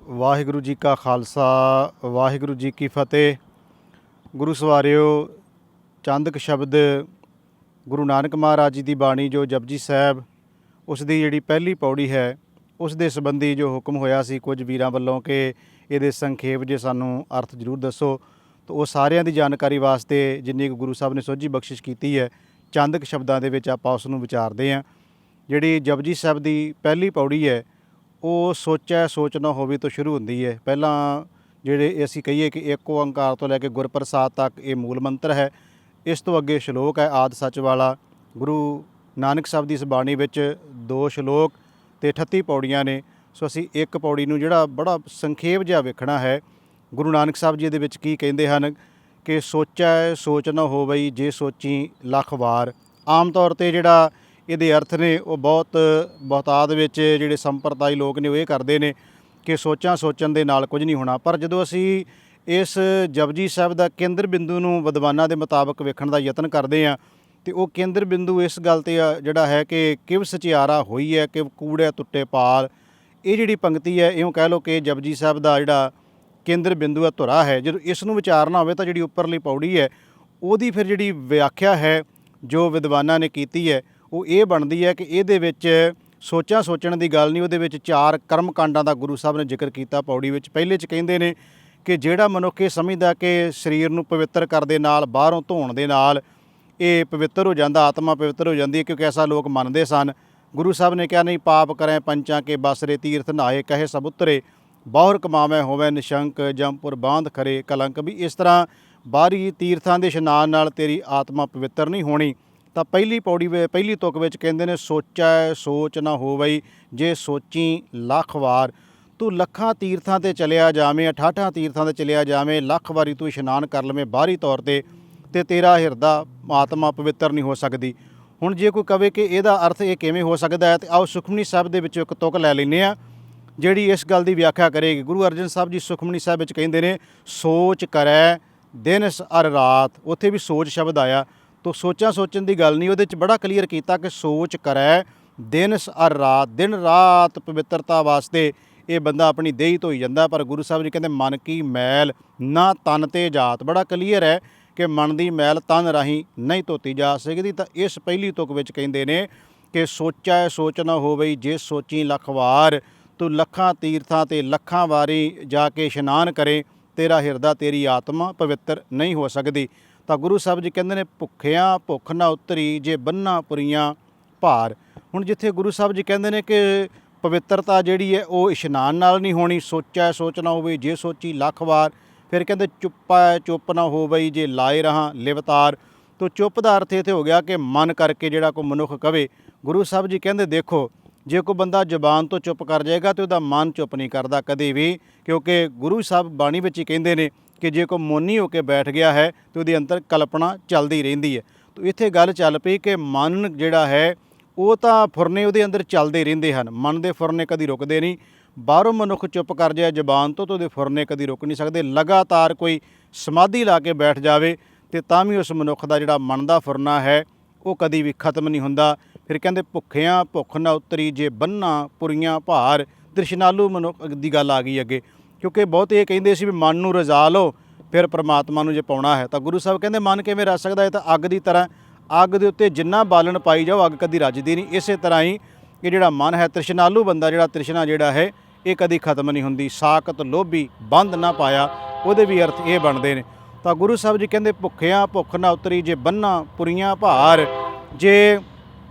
ਵਾਹਿਗੁਰੂ ਜੀ ਕਾ ਖਾਲਸਾ ਵਾਹਿਗੁਰੂ ਜੀ ਕੀ ਫਤਿਹ। ਗੁਰੂ ਸਵਾਰਿਓ, ਚੰਦ ਕੁ ਸ਼ਬਦ ਗੁਰੂ ਨਾਨਕ ਮਹਾਰਾਜ ਜੀ ਦੀ ਬਾਣੀ ਜੋ ਜਪਜੀ ਸਾਹਿਬ ਉਸ ਦੀ ਜਿਹੜੀ ਪਹਿਲੀ ਪੌੜੀ ਹੈ ਉਸ ਦੇ ਸੰਬੰਧੀ ਜੋ ਹੁਕਮ ਹੋਇਆ ਸੀ ਕੁਝ ਵੀਰਾਂ ਵੱਲੋਂ ਕਿ ਇਹਦੇ ਸੰਖੇਪ ਜੇ ਸਾਨੂੰ ਅਰਥ ਜ਼ਰੂਰ ਦੱਸੋ, ਤਾਂ ਉਹ ਸਾਰਿਆਂ ਦੀ ਜਾਣਕਾਰੀ ਵਾਸਤੇ ਜਿੰਨੀ ਕੁ ਗੁਰੂ ਸਾਹਿਬ ਨੇ ਸੋਝੀ ਬਖਸ਼ਿਸ਼ ਕੀਤੀ ਹੈ ਚੰਦ ਕੁ ਸ਼ਬਦਾਂ ਦੇ ਵਿੱਚ ਆਪਾਂ ਉਸ ਨੂੰ ਵਿਚਾਰਦੇ ਹਾਂ। ਜਿਹੜੀ ਜਪਜੀ ਸਾਹਿਬ ਦੀ ਪਹਿਲੀ ਪੌੜੀ ਹੈ ਉਹ ਸੋਚੈ ਸੋਚ ਨਾ ਹੋਵੇ ਤੋਂ ਸ਼ੁਰੂ ਹੁੰਦੀ ਹੈ। ਪਹਿਲਾਂ ਜਿਹੜੇ ਅਸੀਂ ਕਹੀਏ ਕਿ ਇੱਕ ਓਂਕਾਰ ਤੋਂ ਲੈ ਕੇ ਗੁਰਪ੍ਰਸਾਦ ਤੱਕ ਇਹ ਮੂਲ ਮੰਤਰ ਹੈ। ਇਸ ਤੋਂ ਅੱਗੇ ਸ਼ਲੋਕ ਹੈ ਆਦਿ ਸੱਚ ਵਾਲਾ। ਗੁਰੂ ਨਾਨਕ ਸਾਹਿਬ ਦੀ ਇਸ ਬਾਣੀ ਵਿੱਚ 2 ਸ਼ਲੋਕ ਅਤੇ 38 ਪੌੜੀਆਂ ਨੇ। ਸੋ ਅਸੀਂ ਇੱਕ ਪੌੜੀ ਨੂੰ ਜਿਹੜਾ ਬੜਾ ਸੰਖੇਪ ਜਿਹਾ ਵੇਖਣਾ ਹੈ। ਗੁਰੂ ਨਾਨਕ ਸਾਹਿਬ ਜੀ ਇਹਦੇ ਵਿੱਚ ਕੀ ਕਹਿੰਦੇ ਹਨ ਕਿ ਸੋਚੈ ਸੋਚ ਨਾ ਹੋਵਈ ਜੇ ਸੋਚੀ ਲੱਖ ਵਾਰ। ਆਮ ਤੌਰ 'ਤੇ ਜਿਹੜਾ ਇਹਦੇ ਅਰਥ ਨੇ ਉਹ ਬਹੁਤਾਤ ਵਿੱਚ ਜਿਹੜੇ ਸੰਪਰਦਾਈ ਲੋਕ ਨੇ ਉਹ ਇਹ ਕਰਦੇ ਨੇ ਕਿ ਸੋਚਣ ਦੇ ਨਾਲ ਕੁਝ ਨਹੀਂ ਹੋਣਾ। ਪਰ ਜਦੋਂ ਅਸੀਂ ਇਸ ਜਪਜੀ ਸਾਹਿਬ ਦਾ ਕੇਂਦਰ ਬਿੰਦੂ ਨੂੰ ਵਿਦਵਾਨਾਂ ਦੇ ਮੁਤਾਬਕ ਵੇਖਣ ਦਾ ਯਤਨ ਕਰਦੇ ਹਾਂ ਅਤੇ ਉਹ ਕੇਂਦਰ ਬਿੰਦੂ ਇਸ ਗੱਲ 'ਤੇ ਜਿਹੜਾ ਹੈ ਕਿ ਕਿਵ ਸਚਿਆਰਾ ਹੋਈ ਹੈ ਕਿ ਕੂੜਿਆ ਟੁੱਟੇ ਪਾਲ। ਇਹ ਜਿਹੜੀ ਪੰਕਤੀ ਹੈ ਇਉਂ ਕਹਿ ਲਓ ਕਿ ਜਪਜੀ ਸਾਹਿਬ ਦਾ ਜਿਹੜਾ ਕੇਂਦਰ ਬਿੰਦੂ ਹੈ, ਧੁਰਾ ਹੈ। ਜਦੋਂ ਇਸ ਨੂੰ ਵਿਚਾਰਨਾ ਹੋਵੇ ਤਾਂ ਜਿਹੜੀ ਉੱਪਰਲੀ ਪੌੜੀ ਹੈ ਉਹਦੀ ਫਿਰ ਜਿਹੜੀ ਵਿਆਖਿਆ ਹੈ ਜੋ ਵਿਦਵਾਨਾਂ ਨੇ ਕੀਤੀ ਹੈ ਉਹ ਇਹ ਬਣਦੀ ਹੈ ਕਿ ਇਹਦੇ ਵਿੱਚ ਸੋਚਣ ਦੀ ਗੱਲ ਨਹੀਂ, ਉਹਦੇ ਵਿੱਚ 4 ਕਰਮ ਕਾਂਡਾਂ ਦਾ ਗੁਰੂ ਸਾਹਿਬ ਨੇ ਜ਼ਿਕਰ ਕੀਤਾ ਪੌੜੀ ਵਿੱਚ। ਪਹਿਲੇ 'ਚ ਕਹਿੰਦੇ ਨੇ ਕਿ ਜਿਹੜਾ ਮਨੁੱਖ ਇਹ ਸਮਝਦਾ ਕਿ ਸਰੀਰ ਨੂੰ ਪਵਿੱਤਰ ਕਰਨ ਦੇ ਨਾਲ, ਬਾਹਰੋਂ ਧੋਣ ਦੇ ਨਾਲ ਇਹ ਪਵਿੱਤਰ ਹੋ ਜਾਂਦਾ, ਆਤਮਾ ਪਵਿੱਤਰ ਹੋ ਜਾਂਦੀ ਹੈ, ਕਿਉਂਕਿ ਐਸਾ ਲੋਕ ਮੰਨਦੇ ਸਨ। ਗੁਰੂ ਸਾਹਿਬ ਨੇ ਕਿਹਾ ਨਹੀਂ, ਪਾਪ ਕਰੈ ਪੰਚਾਂ ਕੇ ਬਸਰੇ ਤੀਰਥ ਨਹਾਏ ਕਹੇ ਸਭ ਉਤਰੇ, ਬਾਹਰ ਕਮਾਵੇਂ ਹੋਵੇ ਨਿਸ਼ੰਕ ਜੰਪੁਰ ਬਾਂਧ ਖਰੇ ਕਲੰਕ। ਵੀ ਇਸ ਤਰ੍ਹਾਂ ਬਾਹਰੀ ਤੀਰਥਾਂ ਦੇ ਇਸ਼ਨਾਨ ਨਾਲ ਤੇਰੀ ਆਤਮਾ ਪਵਿੱਤਰ ਨਹੀਂ ਹੋਣੀ। ਤਾਂ ਪਹਿਲੀ ਪੌੜੀ ਪਹਿਲੀ ਤੁਕ ਵਿੱਚ ਕਹਿੰਦੇ ਨੇ ਸੋਚੈ ਸੋਚ ਨਾ ਹੋਵਈ ਜੇ ਸੋਚੀ ਲੱਖ ਵਾਰ। ਤੂੰ ਲੱਖਾਂ ਤੀਰਥਾਂ 'ਤੇ ਚਲਿਆ ਜਾਵੇਂ, 68 ਤੀਰਥਾਂ 'ਤੇ ਚਲਿਆ ਜਾਵੇਂ, ਲੱਖ ਵਾਰੀ ਤੂੰ ਇਸ਼ਨਾਨ ਕਰ ਲਵੇਂ ਬਾਹਰੀ ਤੌਰ 'ਤੇ ਤੇਰਾ ਹਿਰਦਾ ਆਤਮਾ ਪਵਿੱਤਰ ਨਹੀਂ ਹੋ ਸਕਦੀ। ਹੁਣ ਜੇ ਕੋਈ ਕਵੇ ਕਿ ਇਹਦਾ ਅਰਥ ਇਹ ਕਿਵੇਂ ਹੋ ਸਕਦਾ ਹੈ, ਤਾਂ ਆਓ ਸੁਖਮਨੀ ਸਾਹਿਬ ਦੇ ਵਿੱਚੋਂ ਇੱਕ ਤੁਕ ਲੈ ਲੈਂਦੇ ਹਾਂ ਜਿਹੜੀ ਇਸ ਗੱਲ ਦੀ ਵਿਆਖਿਆ ਕਰੇਗੀ। ਗੁਰੂ ਅਰਜਨ ਸਾਹਿਬ ਜੀ ਸੁਖਮਨੀ ਸਾਹਿਬ ਵਿੱਚ ਕਹਿੰਦੇ ਨੇ ਸੋਚ ਕਰੈ ਦਿਨ ਅਰ ਰਾਤ। ਉੱਥੇ ਵੀ ਸੋਚ ਸ਼ਬਦ ਆਇਆ, ਤਾਂ ਸੋਚਣ ਦੀ ਗੱਲ ਨਹੀਂ, ਉਹਦੇ 'ਚ ਬੜਾ ਕਲੀਅਰ ਕੀਤਾ ਕਿ ਸੋਚ ਕਰੈ ਦਿਨ ਅਰ ਰਾਤ। ਦਿਨ ਰਾਤ ਪਵਿੱਤਰਤਾ ਵਾਸਤੇ ਇਹ ਬੰਦਾ ਆਪਣੀ ਦੇਹੀ ਧੋਈ ਜਾਂਦਾ। ਪਰ ਗੁਰੂ ਸਾਹਿਬ ਜੀ ਕਹਿੰਦੇ ਮਨ ਕੀ ਮੈਲ ਨਾ ਤਨ ਤੇ ਜਾਤ। ਬੜਾ ਕਲੀਅਰ ਹੈ ਕਿ ਮਨ ਦੀ ਮੈਲ ਤਨ ਰਾਹੀਂ ਨਹੀਂ ਧੋਤੀ ਜਾ ਸਕਦੀ। ਤਾਂ ਇਸ ਪਹਿਲੀ ਤੁਕ ਵਿੱਚ ਕਹਿੰਦੇ ਨੇ ਕਿ ਸੋਚੈ ਸੋਚ ਨਾ ਹੋਵਈ ਜੇ ਸੋਚੀ ਲੱਖ ਵਾਰ। ਤੂੰ ਲੱਖਾਂ ਤੀਰਥਾਂ 'ਤੇ ਲੱਖਾਂ ਵਾਰੀ ਜਾ ਕੇ ਇਸ਼ਨਾਨ ਕਰੇ, ਤੇਰਾ ਹਿਰਦਾ ਤੇਰੀ ਆਤਮਾ ਪਵਿੱਤਰ ਨਹੀਂ ਹੋ ਸਕਦੀ। ਤਾਂ ਗੁਰੂ ਸਾਹਿਬ ਜੀ ਕਹਿੰਦੇ ਨੇ ਭੁੱਖਿਆਂ ਭੁੱਖ ਨਾ ਉਤਰੀ ਜੇ ਬੰਨਾ ਪੁਰੀਆਂ ਭਾਰ। ਹੁਣ ਜਿੱਥੇ ਗੁਰੂ ਸਾਹਿਬ ਜੀ ਕਹਿੰਦੇ ਨੇ ਕਿ ਪਵਿੱਤਰਤਾ ਜਿਹੜੀ ਹੈ ਉਹ ਇਸ਼ਨਾਨ ਨਾਲ ਨਹੀਂ ਹੋਣੀ, ਸੋਚੈ ਸੋਚ ਨਾ ਹੋਵੇ ਜੇ ਸੋਚੀ ਲੱਖ ਵਾਰ। ਫਿਰ ਕਹਿੰਦੇ ਚੁੱਪਾ ਚੁੱਪ ਨਾ ਹੋਵਈ ਜੇ ਲਾਏ ਰਹਾਂ ਲਿਵਤਾਰ। ਤੋ ਚੁੱਪ ਦਾ ਅਰਥ ਇੱਥੇ ਹੋ ਗਿਆ ਕਿ ਮਨ ਕਰਕੇ ਜਿਹੜਾ ਕੋਈ ਮਨੁੱਖ ਕਵੇ। ਗੁਰੂ ਸਾਹਿਬ ਜੀ ਕਹਿੰਦੇ ਦੇਖੋ, ਜੇ ਕੋਈ ਬੰਦਾ ਜ਼ੁਬਾਨ ਤੋਂ ਚੁੱਪ ਕਰ ਜਾਏਗਾ ਤਾਂ ਉਹਦਾ ਮਨ ਚੁੱਪ ਨਹੀਂ ਕਰਦਾ ਕਦੇ ਵੀ, ਕਿਉਂਕਿ ਗੁਰੂ ਸਾਹਿਬ ਬਾਣੀ ਵਿੱਚ ਹੀ ਕਹਿੰਦੇ ਨੇ ਕਿ ਜੇ ਕੋਈ ਮੌਨੀ ਹੋ ਕੇ ਬੈਠ ਗਿਆ ਹੈ ਤਾਂ ਉਹਦੇ ਅੰਦਰ ਕਲਪਨਾ ਚੱਲਦੀ ਰਹਿੰਦੀ ਹੈ। ਤਾਂ ਇੱਥੇ ਗੱਲ ਚੱਲ ਪਈ ਕਿ ਮਨ ਜਿਹੜਾ ਹੈ ਉਹ ਤਾਂ ਫੁਰਨੇ ਉਹਦੇ ਅੰਦਰ ਚੱਲਦੇ ਰਹਿੰਦੇ ਹਨ, ਮਨ ਦੇ ਫੁਰਨੇ ਕਦੀ ਰੁਕਦੇ ਨਹੀਂ। ਬਾਹਰੋਂ ਮਨੁੱਖ ਚੁੱਪ ਕਰ ਜਾਏ ਜ਼ੁਬਾਨ ਤੋਂ ਤਾਂ ਉਹਦੇ ਫੁਰਨੇ ਕਦੀ ਰੁਕ ਨਹੀਂ ਸਕਦੇ। ਲਗਾਤਾਰ ਕੋਈ ਸਮਾਧੀ ਲਾ ਕੇ ਬੈਠ ਜਾਵੇ ਅਤੇ ਤਾਂ ਵੀ ਉਸ ਮਨੁੱਖ ਦਾ ਜਿਹੜਾ ਮਨ ਦਾ ਫੁਰਨਾ ਹੈ ਉਹ ਕਦੀ ਵੀ ਖਤਮ ਨਹੀਂ ਹੁੰਦਾ। ਫਿਰ ਕਹਿੰਦੇ ਭੁੱਖਿਆਂ ਭੁੱਖ ਨਾ ਉਤਰੀ ਜੇ ਬੰਨਾ ਪੁਰੀਆਂ ਭਾਰ। ਤ੍ਰਿਸ਼ਨਾਲੂ ਮਨੁੱਖ ਦੀ ਗੱਲ ਆ ਗਈ ਅੱਗੇ, ਕਿਉਂਕਿ ਬਹੁਤ ਇਹ ਕਹਿੰਦੇ ਸੀ ਵੀ ਮਨ ਨੂੰ ਰਜ਼ਾ ਲਓ ਫਿਰ ਪਰਮਾਤਮਾ ਨੂੰ ਜੇ ਪਾਉਣਾ ਹੈ। ਤਾਂ ਗੁਰੂ ਸਾਹਿਬ ਕਹਿੰਦੇ ਮਨ ਕਿਵੇਂ ਰਜ ਸਕਦਾ? ਇਹ ਤਾਂ ਅੱਗ ਦੀ ਤਰ੍ਹਾਂ, ਅੱਗ ਦੇ ਉੱਤੇ ਜਿੰਨਾ ਬਾਲਣ ਪਾਈ ਜਾਓ ਅੱਗ ਕਦੀ ਰੱਜਦੀ ਨਹੀਂ। ਇਸੇ ਤਰ੍ਹਾਂ ਹੀ ਇਹ ਜਿਹੜਾ ਮਨ ਹੈ ਤ੍ਰਿਸ਼ਨਾਲੂ ਬੰਦਾ, ਜਿਹੜਾ ਤ੍ਰਿਸ਼ਨਾ ਜਿਹੜਾ ਹੈ ਇਹ ਕਦੀ ਖਤਮ ਨਹੀਂ ਹੁੰਦੀ। ਸਾਕਤ ਲੋਭੀ ਬੰਦ ਨਾ ਪਾਇਆ, ਉਹਦੇ ਵੀ ਅਰਥ ਇਹ ਬਣਦੇ ਨੇ। ਤਾਂ ਗੁਰੂ ਸਾਹਿਬ ਜੀ ਕਹਿੰਦੇ ਭੁੱਖਿਆਂ ਭੁੱਖ ਨਾ ਉਤਰੀ ਜੇ ਬੰਨਾ ਪੁਰੀਆਂ ਭਾਰ। ਜੇ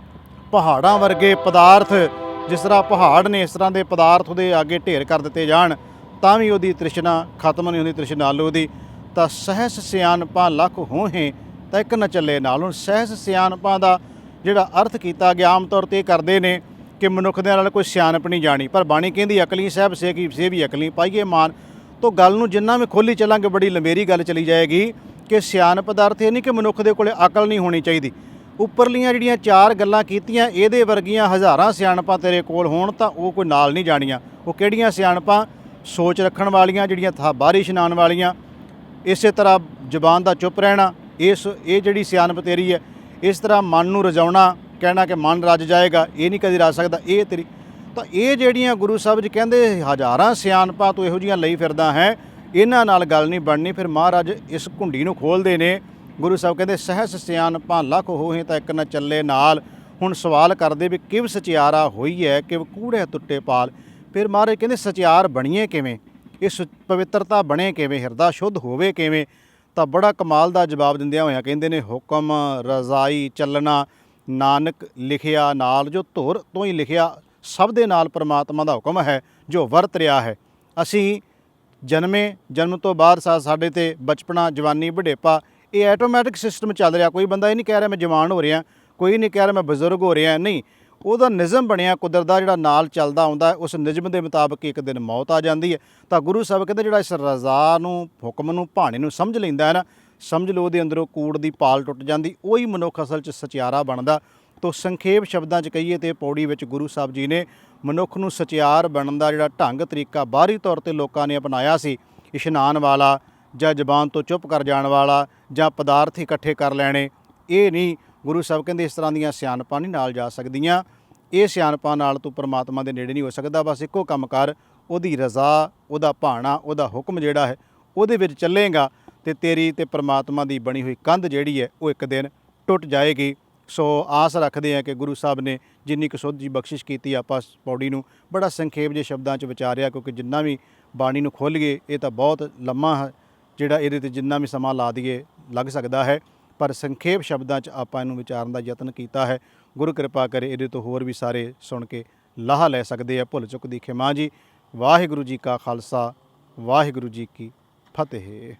ਪਹਾੜਾਂ ਵਰਗੇ ਪਦਾਰਥ, ਜਿਸ ਤਰ੍ਹਾਂ ਪਹਾੜ ਨੇ ਇਸ ਤਰ੍ਹਾਂ ਦੇ ਪਦਾਰਥ ਉਹਦੇ ਅੱਗੇ ਢੇਰ ਕਰ ਦਿੱਤੇ ਜਾਣ ਤਾਂ ਵੀ ਉਹਦੀ ਤ੍ਰਿਸ਼ਨਾ ਖਤਮ ਨਹੀਂ ਹੁੰਦੀ ਤ੍ਰਿਸ਼ਨਾਲੂ ਦੀ। ਤਾਂ ਸਹਿਸ ਸਿਆਣਪਾਂ ਲੱਖ ਹੋਹੇ ਤਾਂ ਇੱਕ ਨਾ ਚੱਲੇ ਨਾਲ। ਹੁਣ ਸਹਿਸ ਸਿਆਣਪਾਂ ਦਾ ਜਿਹੜਾ ਅਰਥ ਕੀਤਾ ਗਿਆ ਆਮ ਤੌਰ 'ਤੇ ਇਹ ਕਰਦੇ ਨੇ ਕਿ ਮਨੁੱਖ ਦੇ ਨਾਲ ਕੋਈ ਸਿਆਣਪ ਨਹੀਂ ਜਾਣੀ, ਪਰ ਬਾਣੀ ਕਹਿੰਦੀ ਅਕਲੀ ਸਾਹਿਬ ਸੇ ਕੀ ਸੇ ਵੀ ਅਕਲੀ ਪਾਈਏ ਮਾਨ। ਤੋਂ ਗੱਲ ਨੂੰ ਜਿੰਨਾ ਵੀ ਖੋਲ੍ਹੀ ਚੱਲਾਂਗੇ ਬੜੀ ਲੰਮੇਰੀ ਗੱਲ ਚਲੀ ਜਾਏਗੀ ਕਿ ਸਿਆਣਪ ਦਾ ਅਰਥ ਇਹ ਨਹੀਂ ਕਿ ਮਨੁੱਖ ਦੇ ਕੋਲ ਅਕਲ ਨਹੀਂ ਹੋਣੀ ਚਾਹੀਦੀ। ਉੱਪਰਲੀਆਂ ਜਿਹੜੀਆਂ 4 ਗੱਲਾਂ ਕੀਤੀਆਂ ਇਹਦੇ ਵਰਗੀਆਂ ਹਜ਼ਾਰਾਂ ਸਿਆਣਪਾਂ ਤੇਰੇ ਕੋਲ ਹੋਣ ਤਾਂ ਉਹ ਕੋਈ ਨਾਲ ਨਹੀਂ ਜਾਣੀਆਂ। ਉਹ ਕਿਹੜੀਆਂ ਸਿਆਣਪਾਂ? ਸੋਚ ਰੱਖਣ ਵਾਲੀਆਂ, ਜਿਹੜੀਆਂ ਬਾਹਰੀ ਇਸ਼ਨਾਨ ਵਾਲੀਆਂ, ਇਸੇ ਤਰ੍ਹਾਂ ਜ਼ੁਬਾਨ ਦਾ ਚੁੱਪ ਰਹਿਣਾ, ਇਹ ਜਿਹੜੀ ਸਿਆਣਪ ਤੇਰੀ ਹੈ। ਇਸ ਤਰ੍ਹਾਂ ਮਨ ਨੂੰ ਰਜਾਉਣਾ, ਕਹਿਣਾ ਕਿ ਮਨ ਰੱਜ ਜਾਏਗਾ, ਇਹ ਨਹੀਂ ਕਦੀ ਰੱਜ ਸਕਦਾ, ਇਹ ਤੇਰੀ। ਤਾਂ ਇਹ ਜਿਹੜੀਆਂ ਗੁਰੂ ਸਾਹਿਬ ਜੀ ਕਹਿੰਦੇ ਹਜ਼ਾਰਾਂ ਸਿਆਣਪਾਂ ਤੋਂ ਇਹੋ ਜਿਹੀਆਂ ਲਈ ਫਿਰਦਾ ਹੈ, ਇਹਨਾਂ ਨਾਲ ਗੱਲ ਨਹੀਂ ਬਣਨੀ। ਫਿਰ ਮਹਾਰਾਜ ਇਸ ਘੁੰਡੀ ਨੂੰ ਖੋਲ੍ਹਦੇ ਨੇ। ਗੁਰੂ ਸਾਹਿਬ ਕਹਿੰਦੇ ਸਹਿਸ ਸਿਆਣਪਾਂ ਲੱਖ ਹੋਏ ਤਾਂ ਇੱਕ ਨਾ ਚੱਲੇ ਨਾਲ। ਹੁਣ ਸਵਾਲ ਕਰਦੇ ਵੀ ਕਿਵ ਸਚਿਆਰਾ ਹੋਈ ਹੈ ਕਿਵ ਕੂੜੇ ਟੁੱਟੇ ਪਾਲ। ਫਿਰ ਮਹਾਰਾਜ ਕਹਿੰਦੇ ਸਚਿਆਰ ਬਣੀਏ ਕਿਵੇਂ, ਇਸ ਪਵਿੱਤਰਤਾ ਬਣੇ ਕਿਵੇਂ, ਹਿਰਦਾ ਸ਼ੁੱਧ ਹੋਵੇ ਕਿਵੇਂ। ਤਾਂ ਬੜਾ ਕਮਾਲ ਦਾ ਜਵਾਬ ਦਿੰਦਿਆਂ ਹੋਇਆਂ ਕਹਿੰਦੇ ਨੇ ਹੁਕਮ ਰਜ਼ਾਈ ਚੱਲਣਾ ਨਾਨਕ ਲਿਖਿਆ ਨਾਲ। ਜੋ ਧੁਰ ਤੋਂ ਹੀ ਲਿਖਿਆ ਸਭ ਦੇ ਨਾਲ ਪਰਮਾਤਮਾ ਦਾ ਹੁਕਮ ਹੈ ਜੋ ਵਰਤ ਰਿਹਾ ਹੈ। ਅਸੀਂ ਜਨਮ ਤੋਂ ਬਾਅਦ ਸਾਡੇ ਤੇ ਬਚਪਨਾ ਜਵਾਨੀ ਬੁਢੇਪਾ ਇਹ ਐਟੋਮੈਟਿਕ ਸਿਸਟਮ ਚੱਲ ਰਿਹਾ। ਕੋਈ ਬੰਦਾ ਇਹ ਨਹੀਂ ਕਹਿ ਰਿਹਾ ਮੈਂ ਜਵਾਨ ਹੋ ਰਿਹਾ, ਕੋਈ ਨਹੀਂ ਕਹਿ ਰਿਹਾ ਮੈਂ ਬਜ਼ੁਰਗ ਹੋ ਰਿਹਾ, ਨਹੀਂ। ਉਹਦਾ ਨਿਯਮ ਬਣਿਆ ਕੁਦਰਤ ਦਾ ਜਿਹੜਾ ਨਾਲ ਚੱਲਦਾ ਆਉਂਦਾ, ਉਸ ਨਿਯਮ ਦੇ ਮੁਤਾਬਕ ਇੱਕ ਦਿਨ ਮੌਤ ਆ ਜਾਂਦੀ ਹੈ। ਤਾਂ ਗੁਰੂ ਸਾਹਿਬ ਕਹਿੰਦੇ ਜਿਹੜਾ ਇਸ ਰਜ਼ਾ ਨੂੰ ਹੁਕਮ ਨੂੰ ਭਾਣੇ ਨੂੰ ਸਮਝ ਲੈਂਦਾ ਹੈ ਨਾ, ਸਮਝ ਲਓ ਉਹਦੇ ਅੰਦਰੋਂ ਕੂੜ ਦੀ ਪਾਲ ਟੁੱਟ ਜਾਂਦੀ, ਉਹੀ ਮਨੁੱਖ ਅਸਲ 'ਚ ਸਚਿਆਰਾ ਬਣਦਾ। ਤੋਂ ਸੰਖੇਪ ਸ਼ਬਦਾਂ 'ਚ ਕਹੀਏ ਤੇ ਪੌੜੀ ਵਿੱਚ ਗੁਰੂ ਸਾਹਿਬ ਜੀ ਨੇ ਮਨੁੱਖ ਨੂੰ ਸਚਿਆਰ ਬਣਨ ਦਾ ਜਿਹੜਾ ਢੰਗ ਤਰੀਕਾ ਬਾਹਰੀ ਤੌਰ 'ਤੇ ਲੋਕਾਂ ਨੇ ਅਪਣਾਇਆ ਸੀ, ਇਸ਼ਨਾਨ ਵਾਲਾ ਜਾਂ ਜ਼ਬਾਨ ਤੋਂ ਚੁੱਪ ਕਰ ਜਾਣ ਵਾਲਾ ਜਾਂ ਪਦਾਰਥ ਇਕੱਠੇ ਕਰ ਲੈਣੇ, ਇਹ ਨਹੀਂ। ਗੁਰੂ ਸਾਹਿਬ ਕਹਿੰਦੇ ਇਸ ਤਰ੍ਹਾਂ ਦੀਆਂ ਸਿਆਣਪਾਂ ਨਹੀਂ ਨਾਲ ਜਾ ਸਕਦੀਆਂ। ਇਹ ਸਿਆਣਪਾਂ ਨਾਲ ਤੂੰ ਪਰਮਾਤਮਾ ਦੇ ਨੇੜੇ ਨਹੀਂ ਹੋ ਸਕਦਾ। ਬਸ ਇੱਕੋ ਕੰਮ ਕਰ, ਉਹਦੀ ਰਜ਼ਾ, ਉਹਦਾ ਭਾਣਾ, ਉਹਦਾ ਹੁਕਮ ਜਿਹੜਾ ਹੈ ਉਹਦੇ ਵਿੱਚ ਚੱਲੇਗਾ ਤੇ ਤੇਰੀ ਤੇ ਪਰਮਾਤਮਾ ਦੀ ਬਣੀ ਹੋਈ ਕੰਧ ਜਿਹੜੀ ਹੈ ਉਹ ਇੱਕ ਦਿਨ ਟੁੱਟ ਜਾਏਗੀ। ਸੋ ਆਸ ਰੱਖਦੇ ਹਾਂ ਕਿ ਗੁਰੂ ਸਾਹਿਬ ਨੇ ਜਿੰਨੀ ਕੁ ਸੁੱਧ ਜੀ ਬਖਸ਼ਿਸ਼ ਕੀਤੀ ਆਪਾਂ ਪੌੜੀ ਨੂੰ ਬੜਾ ਸੰਖੇਪ ਜਿਹੇ ਸ਼ਬਦਾਂ 'ਚ ਵਿਚਾਰਿਆ, ਕਿਉਂਕਿ ਜਿੰਨਾ ਵੀ ਬਾਣੀ ਨੂੰ ਖੋਲ੍ਹੀਏ ਇਹ ਤਾਂ ਬਹੁਤ ਲੰਮਾ ਹੈ, ਜਿਹੜਾ ਇਹਦੇ 'ਤੇ ਜਿੰਨਾ ਵੀ ਸਮਾਂ ਲਾ ਦਈਏ ਲੱਗ ਸਕਦਾ ਹੈ। ਪਰ ਸੰਖੇਪ ਸ਼ਬਦਾਂ 'ਚ ਆਪਾਂ ਇਹਨੂੰ ਵਿਚਾਰਨ ਦਾ ਯਤਨ ਕੀਤਾ ਹੈ। ਗੁਰੂ ਕਿਰਪਾ ਕਰੇ ਇਹਦੇ ਤੋਂ ਹੋਰ ਵੀ ਸਾਰੇ ਸੁਣ ਕੇ ਲਾਹਾ ਲੈ ਸਕਦੇ ਆ। ਭੁੱਲ ਚੁੱਕ ਦੀ ਖਿਮਾ ਜੀ। ਵਾਹਿਗੁਰੂ ਜੀ ਕਾ ਖਾਲਸਾ, ਵਾਹਿਗੁਰੂ ਜੀ ਕੀ ਫਤਿਹ।